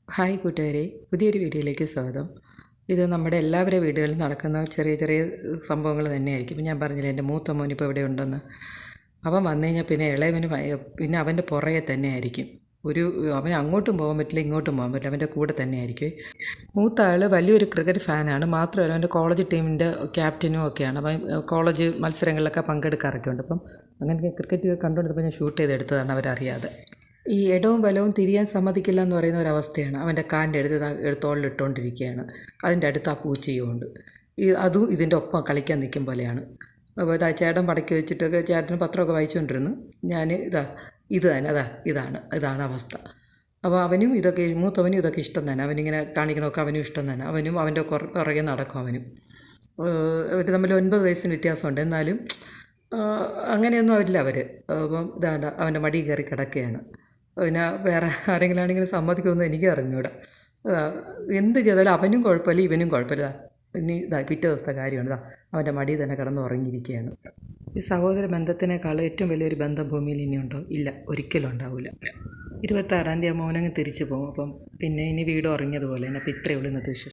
Hi കൂട്ടുകാരെ, പുതിയൊരു വീഡിയോയിലേക്ക് സ്വാഗതം. ഇത് നമ്മുടെ എല്ലാവരുടെ വീടുകളിൽ നടക്കുന്ന ചെറിയ ചെറിയ സംഭവങ്ങൾ തന്നെയായിരിക്കും. ഇപ്പം ഞാൻ പറഞ്ഞില്ലേ, എൻ്റെ മൂത്ത മോനിപ്പോൾ ഇവിടെ ഉണ്ടെന്ന്. അവൻ വന്നു കഴിഞ്ഞാൽ പിന്നെ ഇളയവന് പിന്നെ അവൻ്റെ പുറകെ തന്നെ ആയിരിക്കും. അവൻ അങ്ങോട്ടും പോകാൻ പറ്റില്ല, ഇങ്ങോട്ടും പോകാൻ പറ്റില്ല, അവൻ്റെ കൂടെ തന്നെ ആയിരിക്കും. മൂത്ത ആൾ വലിയൊരു ക്രിക്കറ്റ് ഫാനാണ്. മാത്രമല്ല അവൻ്റെ കോളേജ് ടീമിൻ്റെ ക്യാപ്റ്റനും ഒക്കെയാണ്. അവൻ കോളേജ് മത്സരങ്ങളിലൊക്കെ പങ്കെടുക്കാറൊക്കെ ഉണ്ട്. അപ്പം അങ്ങനെ ക്രിക്കറ്റ് കണ്ടുകൊണ്ടിരുന്നപ്പോൾ ഞാൻ ഷൂട്ട് ചെയ്തെടുത്തതാണ് അവരറിയാതെ. ഈ ഇടവും വലവും തിരിയാൻ സമ്മതിക്കില്ല എന്ന് പറയുന്ന ഒരവസ്ഥയാണ്. അവൻ്റെ കാലിൻ്റെ അടുത്ത് തോളിലിട്ടുകൊണ്ടിരിക്കുകയാണ്. അതിൻ്റെ അടുത്ത് ആ പൂച്ചയുമുണ്ട്. അതും ഇതിൻ്റെ ഒപ്പം കളിക്കാൻ നിൽക്കും പോലെയാണ്. അപ്പോൾ ചേട്ടൻ പടക്കി വെച്ചിട്ടൊക്കെ ചേട്ടൻ പത്രമൊക്കെ വായിച്ചുകൊണ്ടിരുന്നു. ഞാൻ ഇത് തന്നെ ഇതാണ് അവസ്ഥ. അപ്പോൾ അവനും മൂത്തവനും ഇതൊക്കെ ഇഷ്ടം തന്നെ. അവനിങ്ങനെ കാണിക്കണമൊക്കെ അവനും ഇഷ്ടം തന്നെ. അവനും അവൻ്റെ പുറകെ നടക്കും. അവർ തമ്മിൽ 9 വയസ്സിന് വ്യത്യാസമുണ്ട്. എന്നാലും അങ്ങനെയൊന്നും അവരില്ല അവർ. അപ്പം അവൻ്റെ മടി കയറി കിടക്കുകയാണ്. പിന്നെ വേറെ ആരെങ്കിലും ആണെങ്കിലും സമ്മതിക്കുമെന്ന് എനിക്ക് അറിഞ്ഞൂടാ. എന്ത് ചെയ്താലും അവനും കുഴപ്പമില്ല, ഇവനും കുഴപ്പമില്ല. ഇനി പിറ്റേ ദിവസത്തെ കാര്യമാണ്. അവൻ്റെ മടിയിൽ തന്നെ കിടന്ന് ഉറങ്ങിയിരിക്കുകയാണ്. ഈ സഹോദര ബന്ധത്തിനേക്കാൾ ഏറ്റവും വലിയൊരു ബന്ധം ഭൂമിയിൽ ഇനിയുണ്ടോ? ഇല്ല, ഒരിക്കലും ഉണ്ടാവില്ല. 26-ാം തീയതി മോനങ്ങ് തിരിച്ചു പോകും. അപ്പം പിന്നെ ഇനി വീട് ഉറങ്ങിയതുപോലെ തന്നെ. അപ്പോൾ ഇത്രയേ ഉള്ളൂ ഇന്നത്തെ വിഷയം.